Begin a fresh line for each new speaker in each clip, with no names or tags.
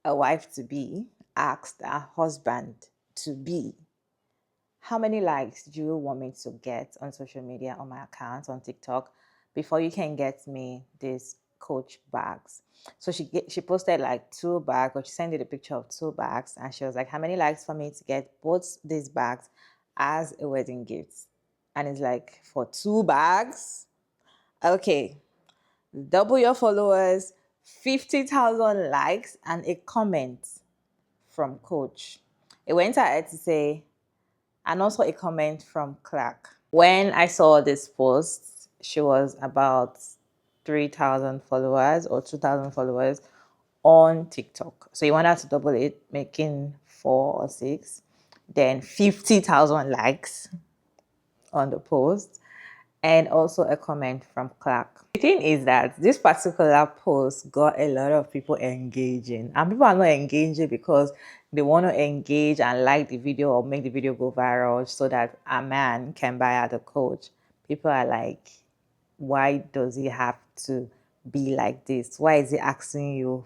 a wife to be asked her husband to be, how many likes do you want me to get on social media, on my account, on TikTok, before you can get me these Coach bags? So she posted like 2 bags, or she sent it a picture of 2 bags, and she was like, how many likes for me to get both these bags as a wedding gift? And it's like, for 2 bags? Okay, double your followers, 50,000 likes, and a comment from Coach. It went ahead to say, and also a comment from Clark. When I saw this post, she was about 3,000 followers or 2,000 followers on TikTok. So you want her to double it, making 4 or 6, then 50,000 likes on the post, and also a comment from Clark. The thing is that this particular post got a lot of people engaging, and people are not engaging because they want to engage and like the video or make the video go viral so that a man can buy out the Coach. People are like, why does he have to be like this? Why is he asking you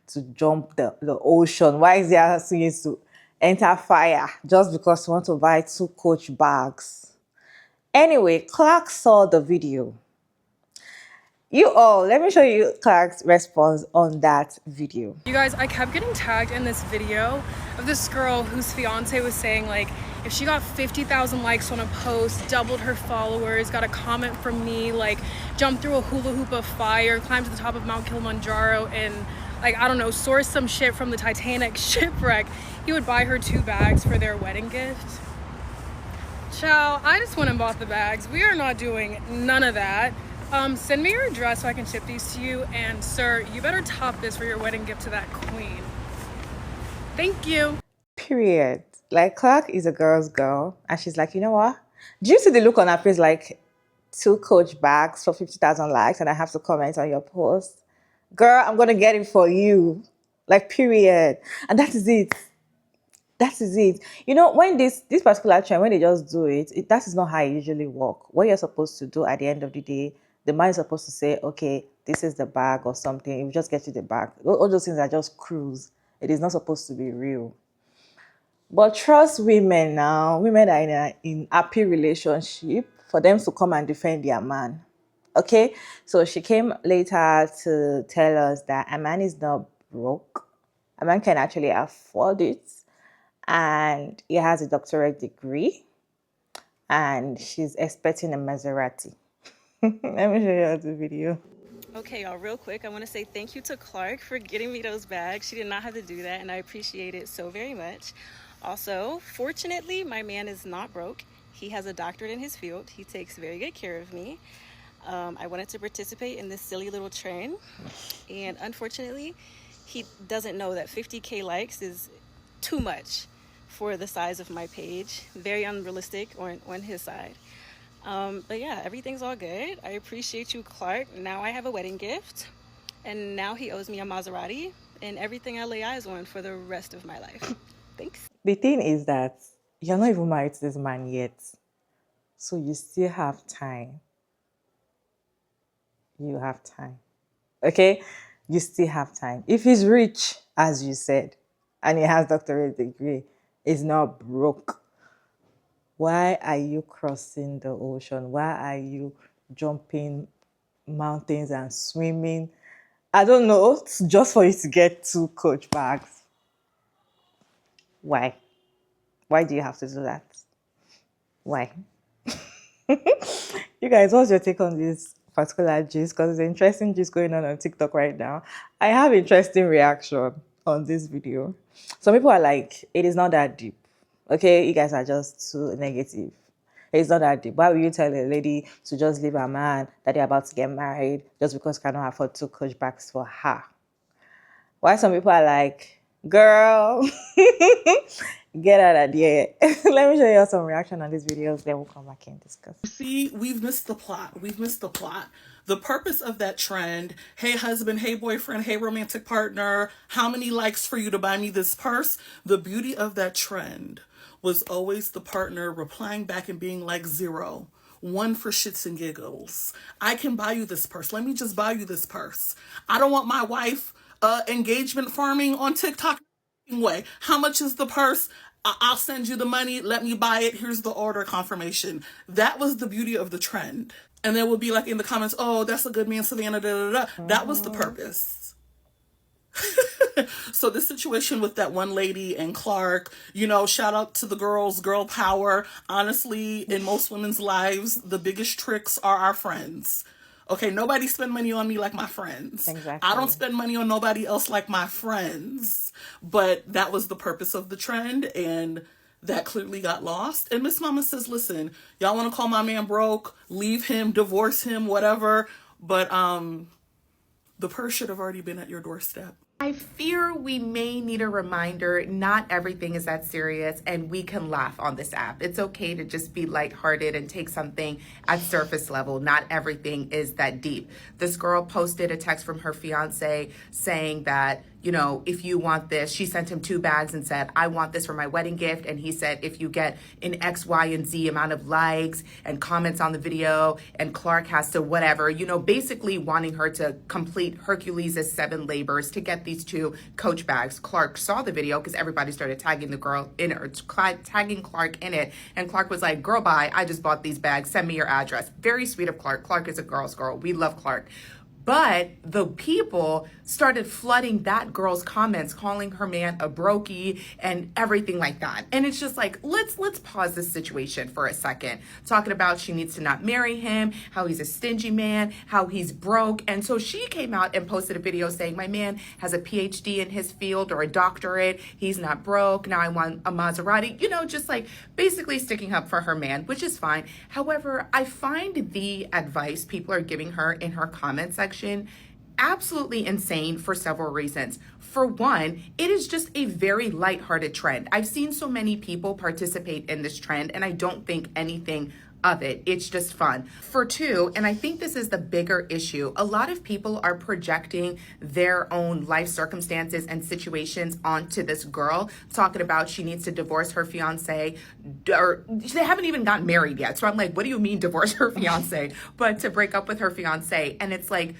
to jump the ocean? Why is he asking you to enter fire just because you want to buy 2 Coach bags? Anyway, Clark saw the video. Let me show you Clark's response on that video.
You guys, I kept getting tagged in this video of this girl whose fiance was saying, like, if she got 50,000 likes on a post, doubled her followers, got a comment from me, like, jumped through a hula hoop of fire, climbed to the top of Mount Kilimanjaro, and, like, I don't know, sourced some shit from the Titanic shipwreck, he would buy her 2 bags for their wedding gift. Ciao, I just went and bought the bags. We are not doing none of that. Send me your address so I can ship these to you, and sir, you better top this for your wedding gift to that queen. Thank you.
Period. Like, Clark is a girl's girl, and she's like, you know what? Do you see the look on her face, like, 2 Coach bags for 50,000 likes, and I have to comment on your post? Girl, I'm gonna get it for you. Like, period. And that is it. That is it. When this particular trend, when they just do it, that is not how it usually work. What you're supposed to do at the end of the day, the man is supposed to say, okay, this is the bag or something. You just get you the bag. All those things are just cruise. It is not supposed to be real. But trust women now. Women are in happy relationship for them to come and defend their man. Okay? So she came later to tell us that a man is not broke. A man can actually afford it, and he has a doctorate degree, and she's expecting a Maserati. Let me show you the video.
Okay, y'all, real quick, I want to say thank you to Clark for getting me those bags. She did not have to do that, and I appreciate it so very much. Also, fortunately, my man is not broke. He has a doctorate in his field. He takes very good care of me. I wanted to participate in this silly little trend, and unfortunately, he doesn't know that 50K likes is too much for the size of my page. Very unrealistic on his side. But yeah, everything's all good. I appreciate you, Clark. Now I have a wedding gift, and now he owes me a Maserati and everything I lay eyes on for the rest of my life. Thanks.
The thing is that you're not even married to this man yet, so you still have time. You have time. Okay? You still have time. If he's rich, as you said, and he has doctorate degree, he's not broke. Why are you crossing the ocean? Why are you jumping mountains and swimming? I don't know, just for you to get 2 Coach bags. Why? Why do you have to do that? Why? You guys, what's your take on this particular gist? Because it's an interesting gist going on TikTok right now. I have interesting reaction on this video. Some people are like, it is not that deep. Okay, you guys are just too negative. It's not that deep. Why would you tell a lady to just leave a man that they're about to get married just because cannot afford 2 Coach bags for her? Why some people are like, girl, get out of there. Let me show you some reaction on these videos, then we'll come back and discuss.
See, we've missed the plot. We've missed the plot. The purpose of that trend, hey husband, hey boyfriend, hey romantic partner, how many likes for you to buy me this purse? The beauty of that trend was always the partner replying back and being like 0. 1 for shits and giggles. I can buy you this purse. Let me just buy you this purse. I don't want my wife engagement farming on TikTok way. How much is the purse? I'll send you the money. Let me buy it. Here's the order confirmation. That was the beauty of the trend. And there would be like in the comments, oh, that's a good man, Savannah, da da da. That was the purpose. So this situation with that one lady and Clark, you know, shout out to the girls, girl power. Honestly, in most women's lives, the biggest tricks are our friends. Okay, nobody spend money on me like my friends.
Exactly.
I don't spend money on nobody else like my friends. But that was the purpose of the trend, and that clearly got lost. And Miss Mama says, listen, y'all want to call my man broke, leave him, divorce him, whatever. But the purse should have already been at your doorstep.
I fear we may need a reminder, not everything is that serious, and we can laugh on this app. It's okay to just be lighthearted and take something at surface level. Not everything is that deep. This girl posted a text from her fiance saying that, you know, if you want this, she sent him 2 bags and said, I want this for my wedding gift. And he said, if you get an X, Y, and Z amount of likes and comments on the video, and Clark has to whatever, you know, basically wanting her to complete Hercules' 7 labors to get these 2 Coach bags. Clark saw the video because everybody started tagging the girl in it, or tagging Clark in it. And Clark was like, girl, bye, I just bought these bags. Send me your address. Very sweet of Clark. Clark is a girl's girl. We love Clark. But the people started flooding that girl's comments, calling her man a brokey and everything like that. And it's just like, let's pause this situation for a second. Talking about she needs to not marry him, how he's a stingy man, how he's broke. And so she came out and posted a video saying, my man has a PhD in his field or a doctorate. He's not broke. Now I want a Maserati, you know, just like basically sticking up for her man, which is fine. However, I find the advice people are giving her in her comment section absolutely insane for several reasons. For one, it is just a very lighthearted trend. I've seen so many people participate in this trend, and I don't think anything of it. It's just fun. For two, and I think this is the bigger issue, a lot of people are projecting their own life circumstances and situations onto this girl, talking about she needs to divorce her fiance, or they haven't even gotten married yet. So I'm like, what do you mean divorce her fiance? But to break up with her fiance. And it's like,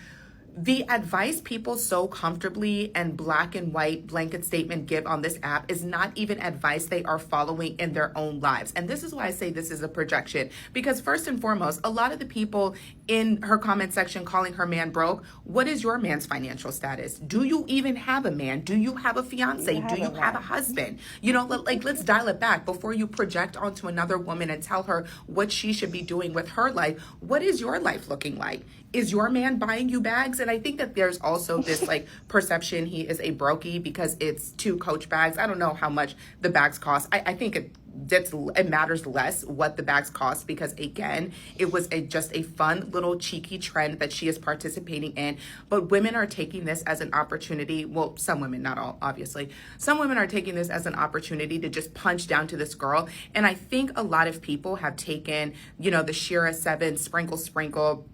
the advice people so comfortably and black and white blanket statement give on this app is not even advice they are following in their own lives. And this is why I say this is a projection, because first and foremost, a lot of the people in her comment section calling her man broke, what is your man's financial status? Do you even have a man? Do you have a fiance? Do you have a husband? You know, like, let's dial it back before you project onto another woman and tell her what she should be doing with her life. What is your life looking like? Is your man buying you bags? And I think that there's also this like perception he is a brokey because it's 2 Coach bags. I don't know how much the bags cost. I think it matters less what the bags cost, because again, it was just a fun little cheeky trend that she is participating in. But women are taking this as an opportunity. Well, some women, not all, obviously. Some women are taking this as an opportunity to just punch down to this girl. And I think a lot of people have taken, you know, the Shira 7 sprinkle,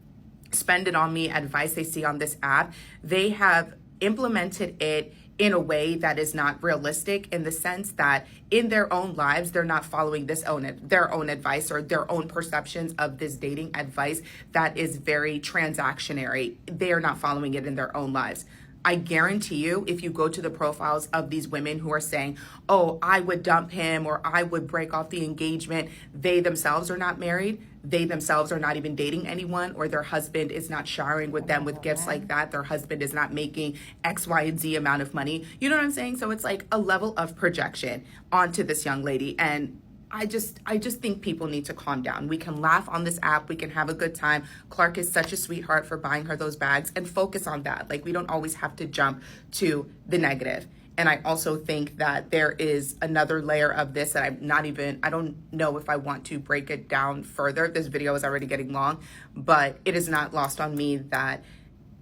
spend it on me advice they see on this app. They have implemented it in a way that is not realistic, in the sense that in their own lives, they're not following their own advice or their own perceptions of this dating advice that is very transactionary. They are not following it in their own lives. I guarantee you, if you go to the profiles of these women who are saying, oh, I would dump him or I would break off the engagement, they themselves are not married. They themselves are not even dating anyone, or their husband is not showering with them with gifts like that. Their husband is not making X, Y, and Z amount of money. You know what I'm saying? So it's like a level of projection onto this young lady. And I just think people need to calm down. We can laugh on this app. We can have a good time. Clark is such a sweetheart for buying her those bags, and focus on that. Like, we don't always have to jump to the negative. And I also think that there is another layer of this that I don't know if I want to break it down further. This video is already getting long, but it is not lost on me that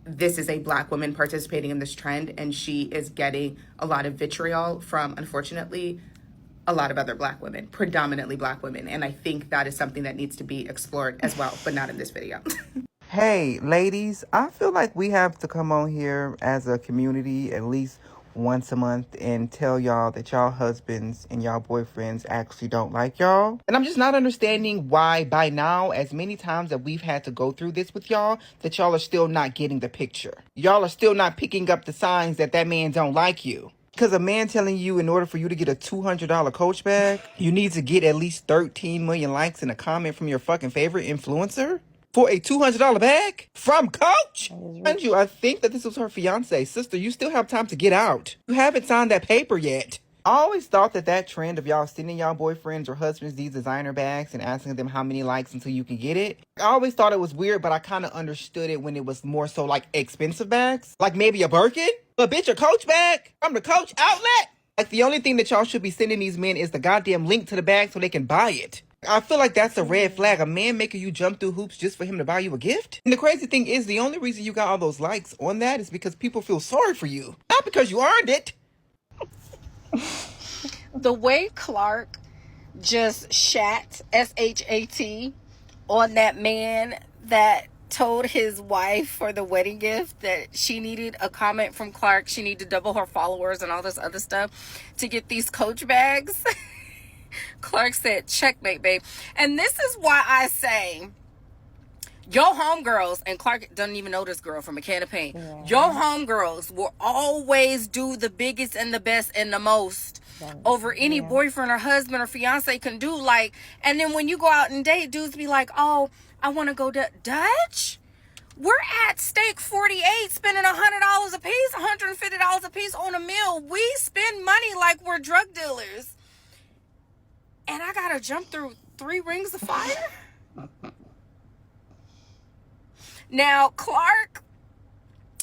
this is a Black woman participating in this trend, and she is getting a lot of vitriol from, unfortunately, a lot of other Black women, predominantly Black women. And I think that is something that needs to be explored as well, but not in this video.
Hey, ladies, I feel like we have to come on here as a community at least once a month and tell y'all that y'all husbands and y'all boyfriends actually don't like y'all. And I'm just not understanding why by now, as many times that we've had to go through this with y'all, that y'all are still not getting the picture. Y'all are still not picking up the signs that that man don't like you. Because a man telling you in order for you to get a $200 Coach bag, you need to get at least 13 million likes and a comment from your fucking favorite influencer? For a $200 bag? From Coach? Mind you, I think that this was her fiance. Sister, you still have time to get out. You haven't signed that paper yet. I always thought that that trend of y'all sending y'all boyfriends or husbands these designer bags and asking them how many likes until you can get it. I always thought it was weird, but I kind of understood it when it was more so like expensive bags. Like maybe a Birkin? But bitch, a Coach bag from the Coach outlet? Like the only thing that y'all should be sending these men is the goddamn link to the bag so they can buy it. I feel like that's a red flag. A man making you jump through hoops just for him to buy you a gift? And the crazy thing is, the only reason you got all those likes on that is because people feel sorry for you. Not because you earned it.
The way Clark just shat, S-H-A-T, on that man that told his wife for the wedding gift that she needed a comment from Clark, she needed to double her followers and all this other stuff to get these Coach bags. Clark said, checkmate, babe. And this is why I say, your homegirls, and Clark doesn't even know this girl from a can of paint. Yeah. Your homegirls will always do the biggest and the best and the most over any boyfriend or husband or fiance can do. Like, and then when you go out and date, dudes be like, oh, I want to go to Dutch. We're at Steak 48 spending $100 a piece, $150 a piece on a meal. We spend money like we're drug dealers. And I gotta jump through 3 rings of fire? Now, Clark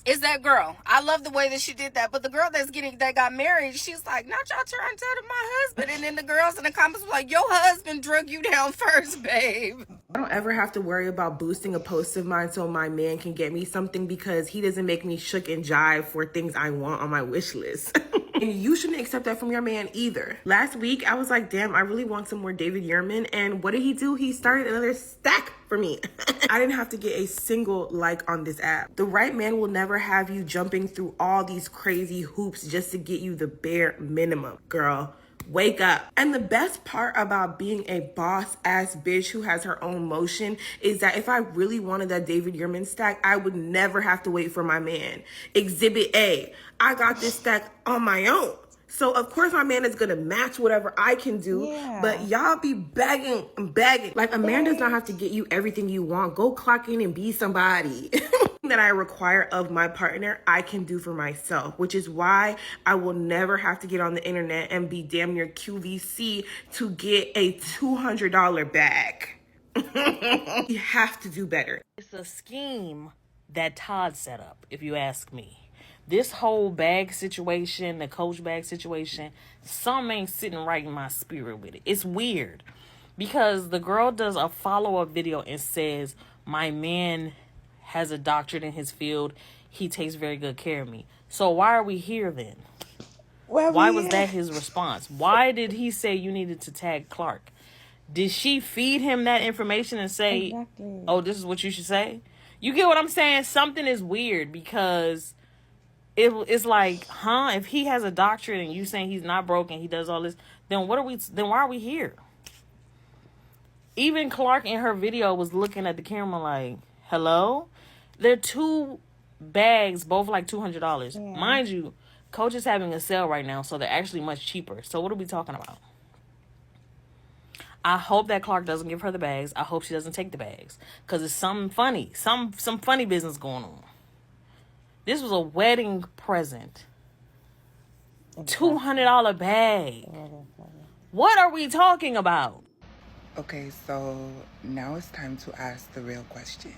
is that girl. I love the way that she did that. But the girl that got married, she's like, not y'all turn to my husband. And then the girls in the comments were like, your husband drug you down first, babe.
I don't ever have to worry about boosting a post of mine so my man can get me something because he doesn't make me shook and jive for things I want on my wish list. And you shouldn't accept that from your man either. Last week, I was like, damn, I really want some more David Yurman. And what did he do? He started another stack for me. I didn't have to get a single like on this app. The right man will never have you jumping through all these crazy hoops just to get you the bare minimum, girl. Wake up. And the best part about being a boss ass bitch who has her own motion is that if I really wanted that David Yurman stack, I would never have to wait for my man. Exhibit A, I got this stack on my own. So of course my man is gonna match whatever I can do, but y'all be begging. Like a man does not have to get you everything you want. Go clock in and be somebody. That I require of my partner, I can do for myself, which is why I will never have to get on the internet and be damn near QVC to get a $200 bag. You have to do better.
It's a scheme that Todd set up, if you ask me. This whole bag situation, the Coach bag situation, something ain't sitting right in my spirit with it. It's weird because the girl does a follow-up video and says, my man has a doctorate in his field. He takes very good care of me. So why are we here then? Why was that his response? Why did he say you needed to tag Clark? Did she feed him that information and say, oh, this is what you should say? You get what I'm saying? Something is weird because it's like, if he has a doctorate and you saying he's not broken, he does all this, then why are we here? Even Clark in her video was looking at the camera like, hello? They're 2 bags, both like $200. Mind you, Coach is having a sale right now, so they're actually much cheaper. So what are we talking about? I hope that Clark doesn't give her the bags. I hope she doesn't take the bags. Because it's something funny. Some funny business going on. This was a wedding present. $200 bag. What are we talking about?
Okay, so now it's time to ask the real questions.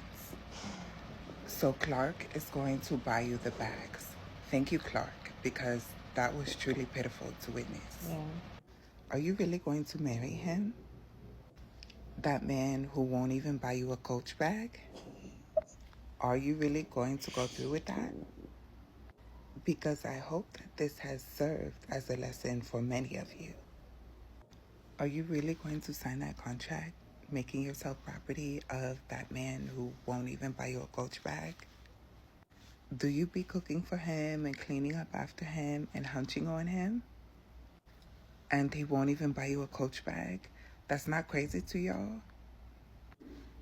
So Clark is going to buy you the bags. Thank you, Clark, because that was truly pitiful to witness. Are you really going to marry him? That man who won't even buy you a Coach bag? Are you really going to go through with that? Because I hope that this has served as a lesson for many of you. Are you really going to sign that contract, making yourself property of that man who won't even buy you a Coach bag? Do you be cooking for him and cleaning up after him and hunching on him? And he won't even buy you a Coach bag? That's not crazy to y'all?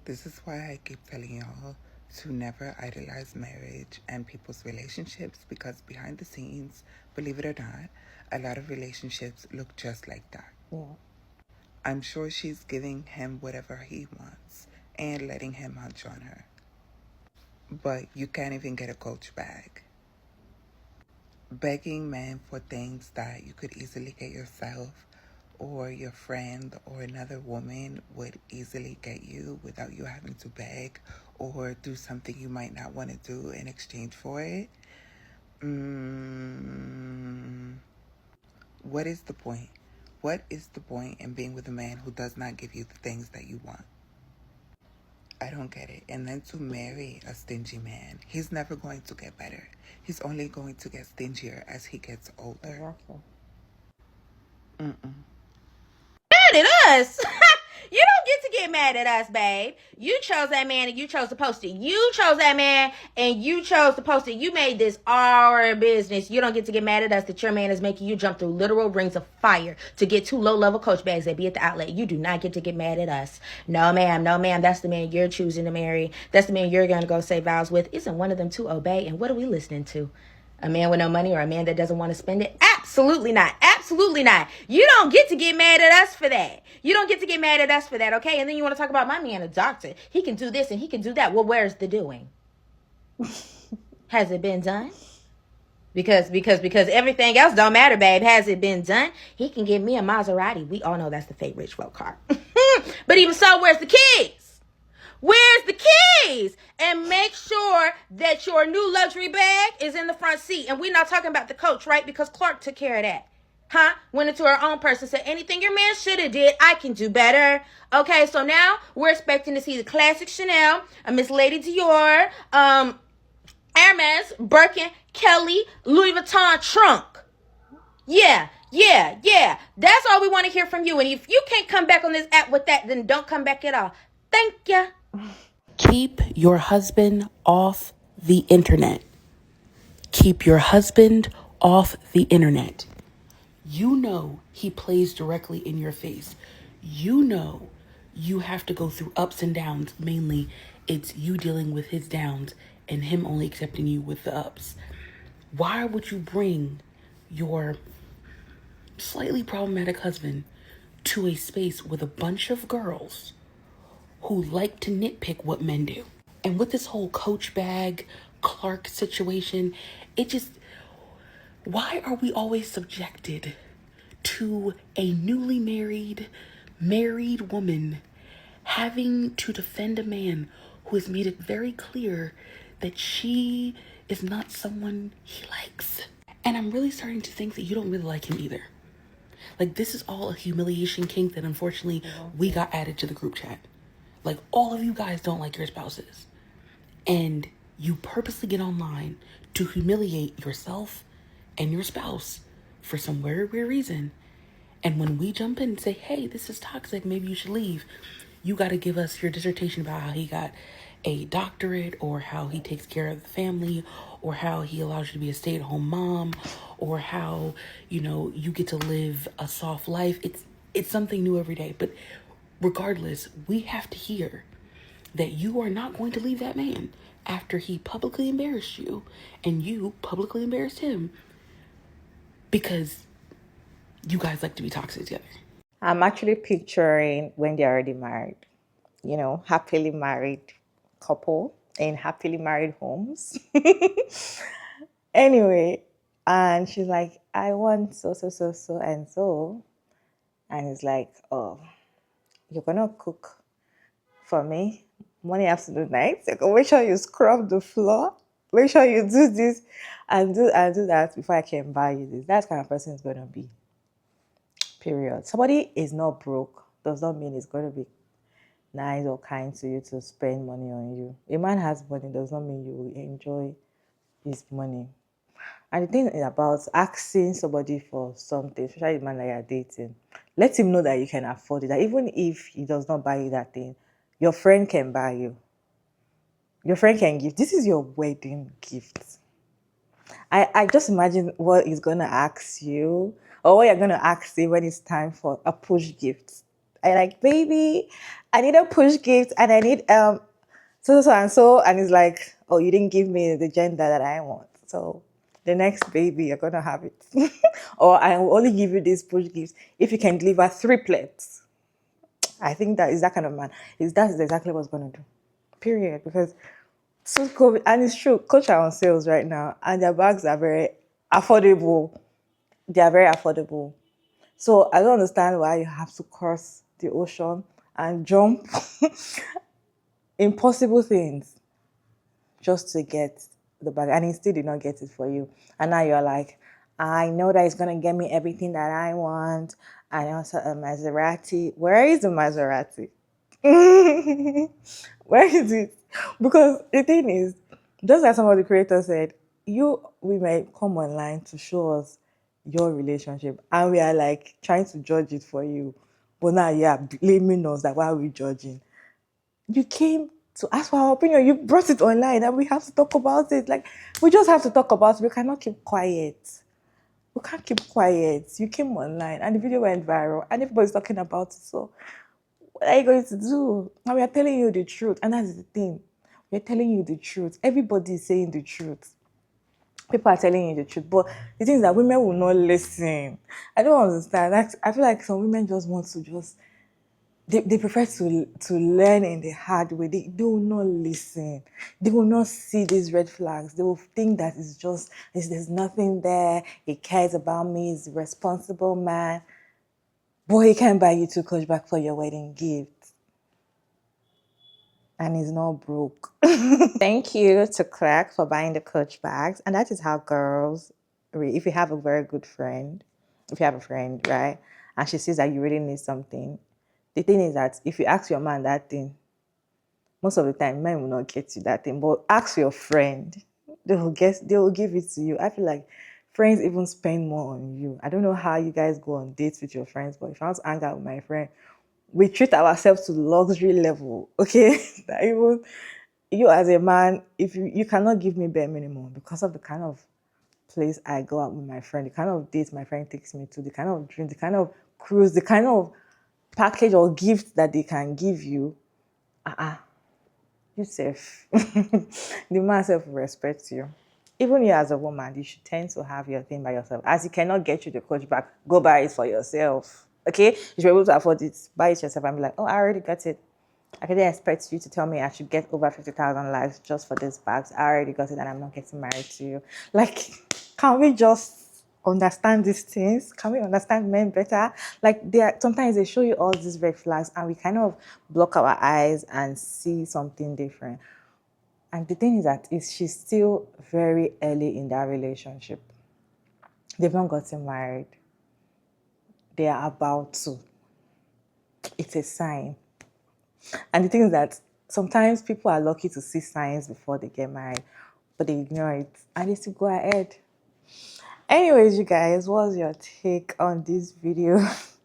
This is why I keep telling y'all to never idolize marriage and people's relationships, because behind the scenes, believe it or not, a lot of relationships look just like that.
Yeah.
I'm sure she's giving him whatever he wants and letting him hunch on her. But you can't even get a Coach bag. Begging men for things that you could easily get yourself, or your friend or another woman would easily get you without you having to beg or do something you might not want to do in exchange for it. What is the point? What is the point in being with a man who does not give you the things that you want? I don't get it. And then to marry a stingy man, he's never going to get better. He's only going to get stingier as he gets older.
Exactly.
Mad at us? You don't get to get mad at us, babe. You chose that man and you chose to post it. You chose that man and you chose to post it. You made this our business. You don't get to get mad at us that your man is making you jump through literal rings of fire to get 2 low-level Coach bags that be at the outlet. You do not get to get mad at us. No, ma'am. No, ma'am. That's the man you're choosing to marry. That's the man you're going to go say vows with. Isn't one of them to obey? And what are we listening to? A man with no money or a man that doesn't want to spend it? Absolutely not. Absolutely not. You don't get to get mad at us for that. You don't get to get mad at us for that, okay? And then you want to talk about my man, a doctor. He can do this and he can do that. Well, where's the doing? Has it been done? Because everything else don't matter, babe. Has it been done? He can give me a Maserati. We all know that's the fake rich folk car. But even so, where's the keys? Where's the keys? And make sure that your new luxury bag is in the front seat. And we're not talking about the Coach, right? Because Clark took care of that. Huh? Went into her own purse and said, anything your man should have did, I can do better. Okay, so now we're expecting to see the classic Chanel, a Miss Lady Dior, Hermes, Birkin, Kelly, Louis Vuitton trunk. Yeah. That's all we want to hear from you. And if you can't come back on this app with that, then don't come back at all. Thank ya.
Keep your husband off the internet. Keep your husband off the internet. You know he plays directly in your face. You know you have to go through ups and downs. Mainly, it's you dealing with his downs and him only accepting you with the ups. Why would you bring your slightly problematic husband to a space with a bunch of girls who like to nitpick what men do? And with this whole Coach bag, Clark situation, why are we always subjected to a newly married woman having to defend a man who has made it very clear that she is not someone he likes? And I'm really starting to think that you don't really like him either. Like, this is all a humiliation kink that unfortunately we got added to the group chat. Like, all of you guys don't like your spouses. And you purposely get online to humiliate yourself and your spouse for some very weird reason. And when we jump in and say, hey, this is toxic, maybe you should leave, you got to give us your dissertation about how he got a doctorate, or how he takes care of the family, or how he allows you to be a stay-at-home mom, or how, you get to live a soft life. It's something new every day. But regardless, we have to hear that you are not going to leave that man after he publicly embarrassed you and you publicly embarrassed him, because you guys like to be toxic together.
I'm actually picturing when they're already married, happily married couple in happily married homes. Anyway, and she's like, I want so and so. And he's like, oh, you're gonna cook for me morning, afternoon, night. So make sure you scrub the floor. Make sure you do this and do that before I can buy you this. That's the kind of person it's gonna be. Period. Somebody is not broke does not mean it's going to be nice or kind to you to spend money on you. A man has money does not mean you will enjoy his money. And the thing is about asking somebody for something, especially the man that you're dating, let him know that you can afford it. That even if he does not buy you that thing, your friend can buy you. Your friend can give. This is your wedding gift. I just imagine what he's gonna ask you, or what you're gonna ask him when it's time for a push gift. I like, baby, I need a push gift, and I need so and so, and it's like, oh, you didn't give me the gender that I want, so the next baby you're gonna have it, or I will only give you this push gift if you can deliver 3 plates. I think that is that kind of man. That's exactly what's gonna do. Period. Because so COVID, and it's true, Coach are on sales right now, and their bags are very affordable. They are very affordable. So I don't understand why you have to cross the ocean and jump impossible things just to get the bag, and he still did not get it for you. And now you're like, I know that he's gonna get me everything that I want, and also a Maserati. Where is the Maserati? Where is it? Because the thing is, just like some of the creators said, we may come online to show us your relationship, and we are like trying to judge it for you. But now you are blaming us, that why are we judging? You came to ask for our opinion. You brought it online, and we have to talk about it. Like, we just have to talk about it. We cannot keep quiet. We can't keep quiet. You came online, and the video went viral, and everybody's talking about it. So what are you going to do? Now we are telling you the truth, and that's the thing. We're telling you the truth. Everybody is saying the truth. People are telling you the truth, but the thing is that women will not listen. I don't understand. I feel like some women just want to they prefer to learn in the hard way. They will not listen. They will not see these red flags. They will think that there's nothing there. He cares about me. He's a responsible man. Boy, he can't buy you 2 Coach back for your wedding gift. And he's not broke. Thank you to Clark for buying the Coach bags. And that is how girls, if you have a very good friend, if you have a friend, right, and she sees that you really need something, the thing is that if you ask your man that thing, most of the time men will not get you that thing. But ask your friend, they will give it to you. I feel like friends even spend more on you. I don't know how you guys go on dates with your friends, but if I want to hang out with my friend, we treat ourselves to luxury level, okay? That even you as a man, if you cannot give me bare minimum because of the kind of place I go out with my friend, the kind of dates my friend takes me to, the kind of drink, the kind of cruise, the kind of package or gift that they can give you, you safe. The man self will respect you. Even you as a woman, you should tend to have your thing by yourself. As he cannot get you the Coach back, go buy it for yourself. Okay? You should be able to afford it. Buy it yourself and be like, oh, I already got it. I couldn't expect you to tell me I should get over 50,000 likes just for this bags. I already got it and I'm not getting married to you. Like, can we just understand these things? Can we understand men better? Like, sometimes they show you all these red flags and we kind of block our eyes and see something different. And the thing is that she's still very early in that relationship. They've not gotten married. They are about to. It's a sign. And the thing is that sometimes people are lucky to see signs before they get married, but they ignore it and they still go ahead. Anyways, you guys, what's your take on this video?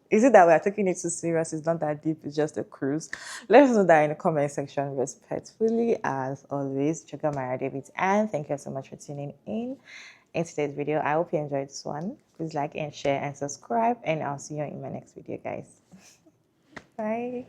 Is it that we're taking it too serious? It's not that deep, it's just a cruise. Let us know that in the comment section respectfully, as always. Check out Mara David, and thank you so much for tuning in today's video. I hope you enjoyed this one. Please like and share and subscribe, and I'll see you in my next video, guys. Bye.